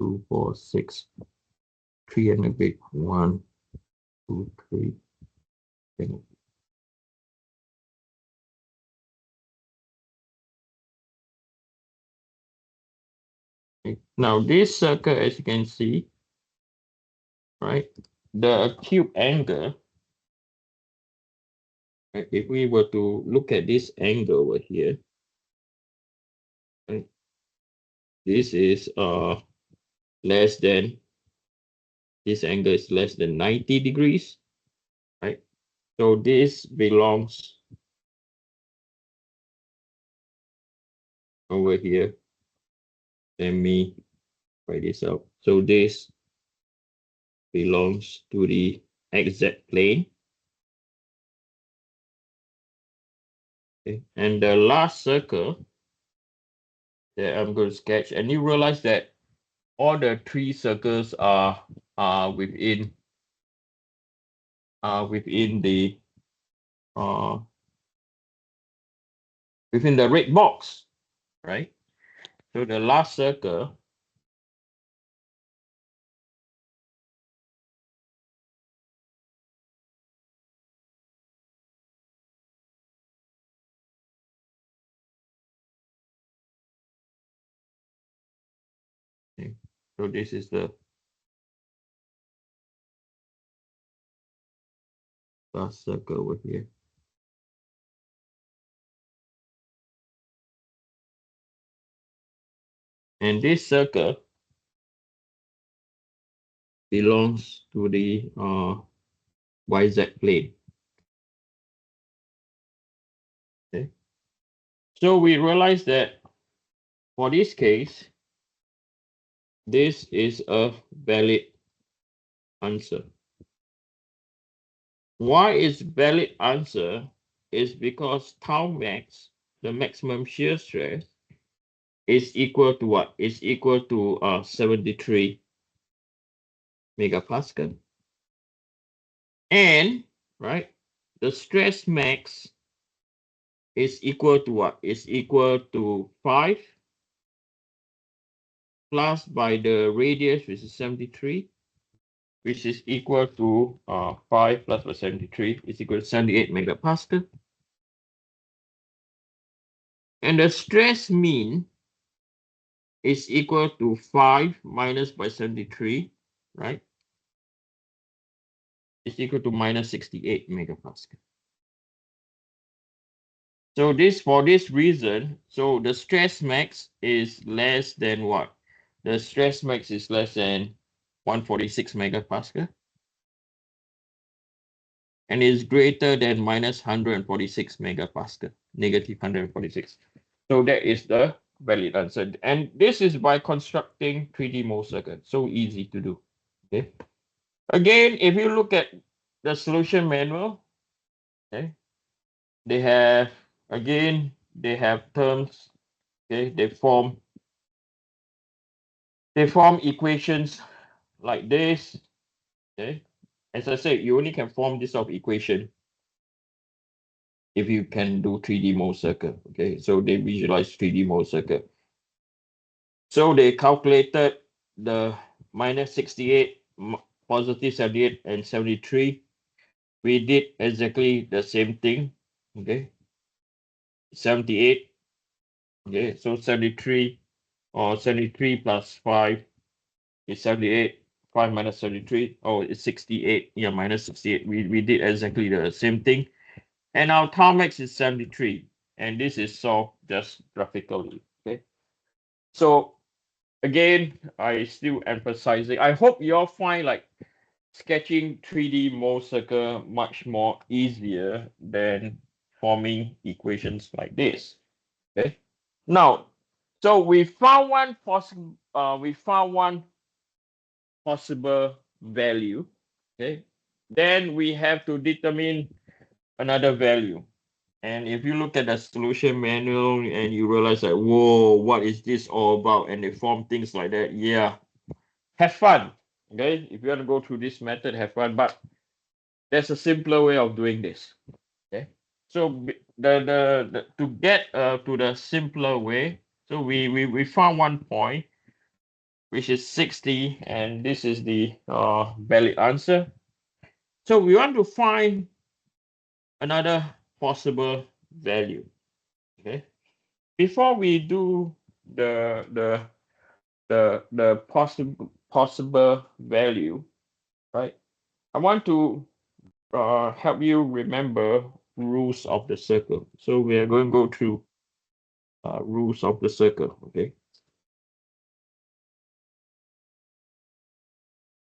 2, 4, 6, 3 and a bit, 1, 2, 3, and okay. Now this circle, as you can see, right, the acute angle, right, if we were to look at this angle over here, right, this is less than, this angle is less than 90 degrees, right? So this belongs over here. Let me write this out. So this belongs to the XZ plane. Okay. And the last circle that I'm going to sketch, and you realize that all the three circles are within the within the red box, right? So the last circle okay. So this is the last circle over here. And this circle belongs to the YZ plane. Okay. So we realize that for this case, this is a valid answer. Why is valid answer is because tau max, the maximum shear stress, is equal to what? Is equal to 73 megapascal. And, right, the stress max is equal to what? Is equal to 5 plus by the radius, which is 73, which is equal to 5 plus by 73 is equal to 78 megapascal. And the stress mean is equal to 5 minus by 73, right? Is equal to minus 68 megapascal. So this, for this reason, so the stress max is less than what? The stress max is less than 146 megapascal and is greater than minus 146 megapascal, negative 146. So that is the valid answer. And this is by constructing 3D Mohs circuit. So easy to do. Okay. Again, if you look at the solution manual, okay, they have, again, they have terms, okay, they form equations like this, okay. As I said, you only can form this sort of equation if you can do 3D Mohs circuit, okay. So they visualize 3D Mohs circuit. So they calculated the minus 68, positive 78, and 73. We did exactly the same thing, okay. 78, okay, so 73 or 73 plus 5 is 78. 5 minus 73, oh, it's 68. Yeah, minus 68. We did exactly the same thing. And our tau max is 73. And this is solved just graphically. Okay. So again, I still emphasizing. I hope you all find like sketching 3D Mohs circle much more easier than forming equations like this. Okay. Now, so we found one possible. Possible value. Okay. Then we have to determine another value. And if you look at the solution manual and you realize that, whoa, what is this all about? And they form things like that. Yeah, have fun. Okay. If you want to go through this method, have fun. But there's a simpler way of doing this. Okay. So the to get to the simpler way, so we found one point which is 60, and this is the valid answer. So we want to find another possible value. Okay. Before we do the possible value, right? I want to help you remember rules of the circle. So we are going to go through rules of the circle. Okay.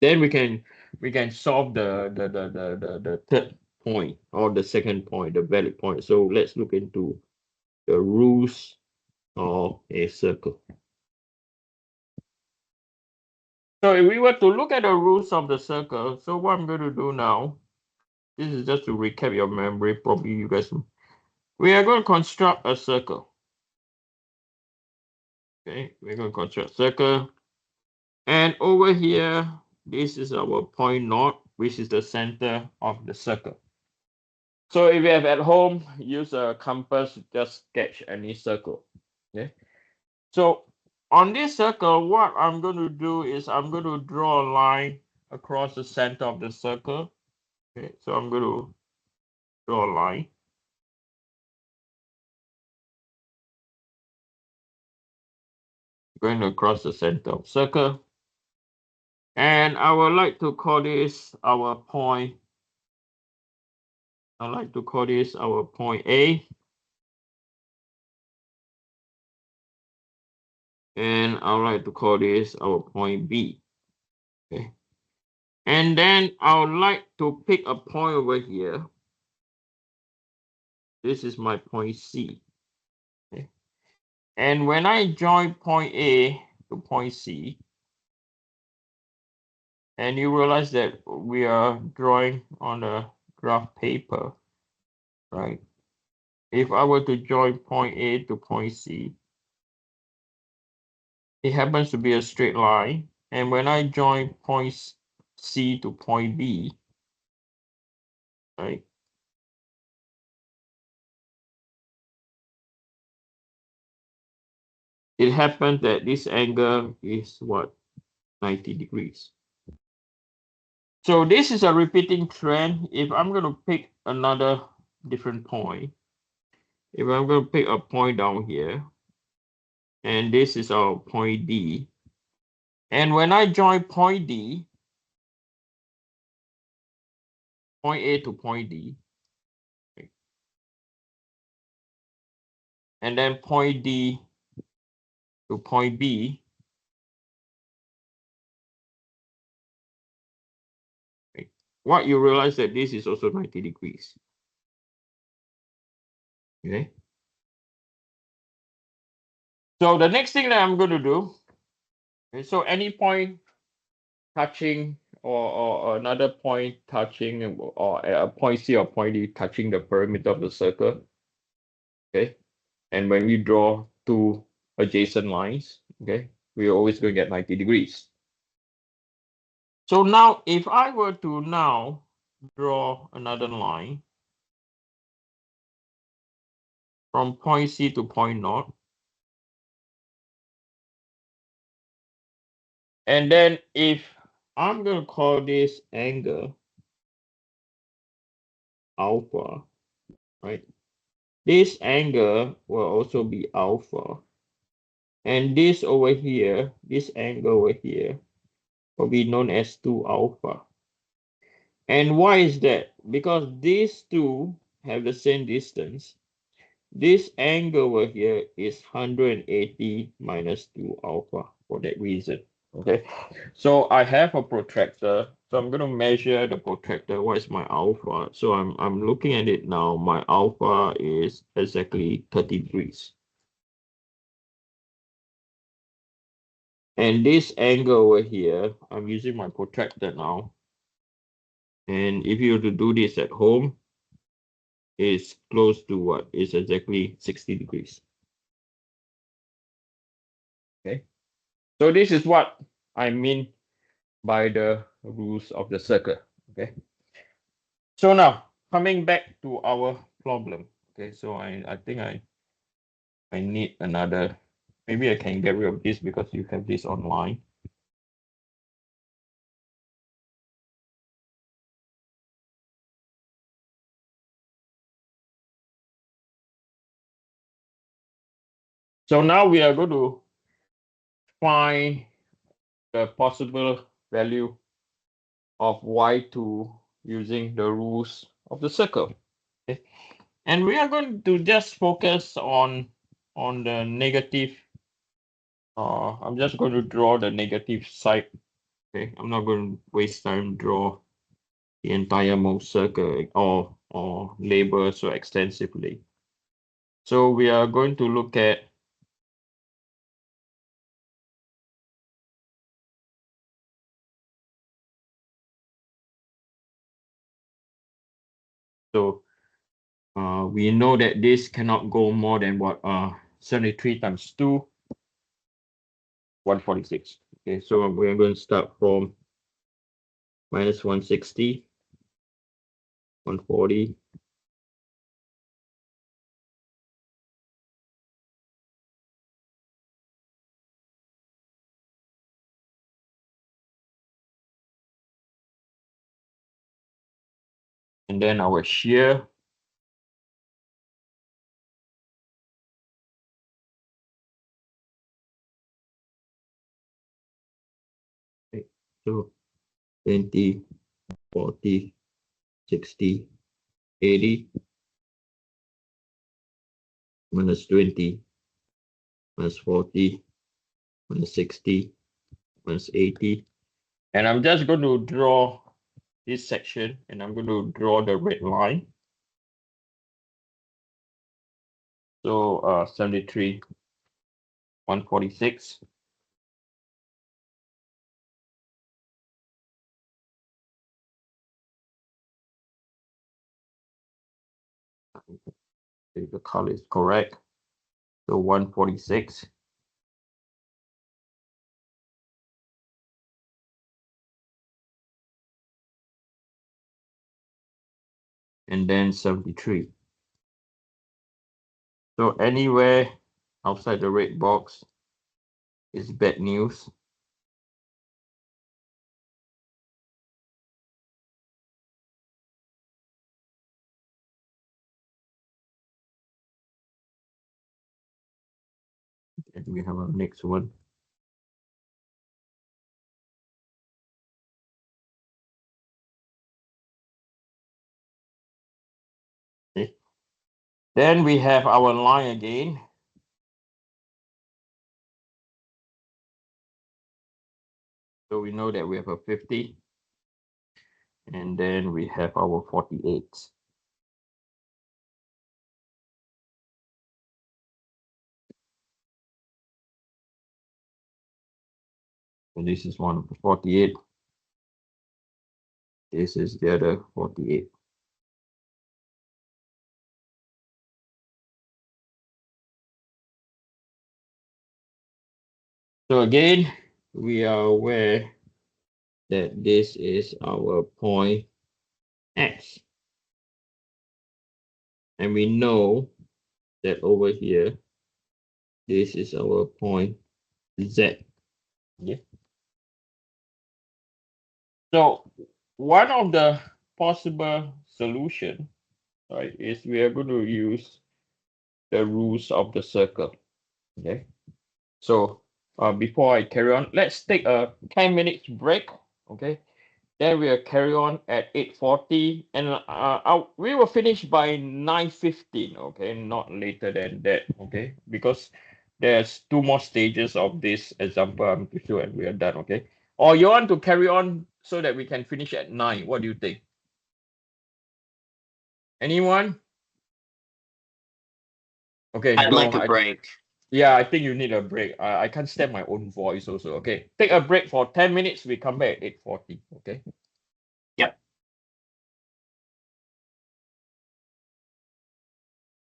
Then we can solve the third point or the second point, the valid point. So let's look into the rules of a circle. So if we were to look at the rules of the circle, so what I'm going to do now, this is just to recap your memory, probably you guys. We are going to construct a circle. Okay, we're going to construct a circle. And over here, this is our point naught, which is the center of the circle. So if you have at home, use a compass, just sketch any circle. Okay. So on this circle, what I'm going to do is I'm going to draw a line across the center of the circle. Okay. So I'm going to draw a line. Going across the center of circle. And I would like to call this our point. I like to call this our point A. And I would like to call this our point B. Okay. And then I would like to pick a point over here. This is my point C. Okay. And when I join point A to point C, and you realize that we are drawing on a graph paper, right? If I were to join point A to point C, it happens to be a straight line. And when I join point C to point B, right? It happens that this angle is what? 90 degrees. So this is a repeating trend. If I'm going to pick another different point, if I'm going to pick a point down here, and this is our point D, and when I join point D, point A to point D, okay, and then point D to point B, okay, what you realize that this is also 90 degrees. Okay. So the next thing that I'm going to do, okay, so any point touching or another point touching or a point C or point D touching the perimeter of the circle. Okay. And when we draw two adjacent lines, okay, we're always going to get 90 degrees. So now if I were to now draw another line from point C to point naught, and then if I'm going to call this angle alpha, right? This angle will also be alpha. And this over here, this angle over here, will be known as 2 alpha. And why is that? Because these two have the same distance. This angle over here is 180 minus 2 alpha for that reason. Okay, so I have a protractor. So I'm going to measure the protractor. What is my alpha? So I'm looking at it now. My alpha is exactly 30 degrees. And this angle over here, I'm using my protractor now. And if you were to do this at home, it's close to what? It's exactly 60 degrees. Okay. So this is what I mean by the rules of the circle. Okay. So now coming back to our problem. Okay. So I think I need another. Maybe I can get rid of this because you have this online. So now we are going to find the possible value of y2 using the rules of the circle. Okay. And we are going to just focus on the negative. I'm just going to draw the negative side. Okay, I'm not going to waste time draw the entire Mohs circle or labor so extensively. So we are going to look at we know that this cannot go more than what 73 times 2, 146. Okay, so we're going to start from minus 160, 140, and then our shear. Okay, so 20, 40, 60, 80, minus 20, minus 40, minus 60, minus 80. And I'm just going to draw this section, and I'm going to draw the red line. So 73, 146. If the color is correct. So 146. And then 73. So anywhere outside the red box is bad news. And we have our next one. Okay. Then we have our line again. So we know that we have a 50. And then we have our 48. So this is one of the 48. This is the other 48. So again, we are aware that this is our point X. And we know that over here, this is our point Z. Yeah. So one of the possible solution, right, is we are going to use the rules of the circle. Okay. So before I carry on, let's take a 10 minutes break. Okay. Then we'll carry on at 8:40, and we will finish by 9:15. Okay, not later than that. Okay, because there's 2 more stages of this example, I'm pretty sure, and we are done. Okay, or you want to carry on so that we can finish at 9? What do you think? Anyone? Okay, I'd no. like a break. Yeah, I think you need a break. I can't stand my own voice also. Okay, take a break for 10 minutes. We come back at 8:40. Okay.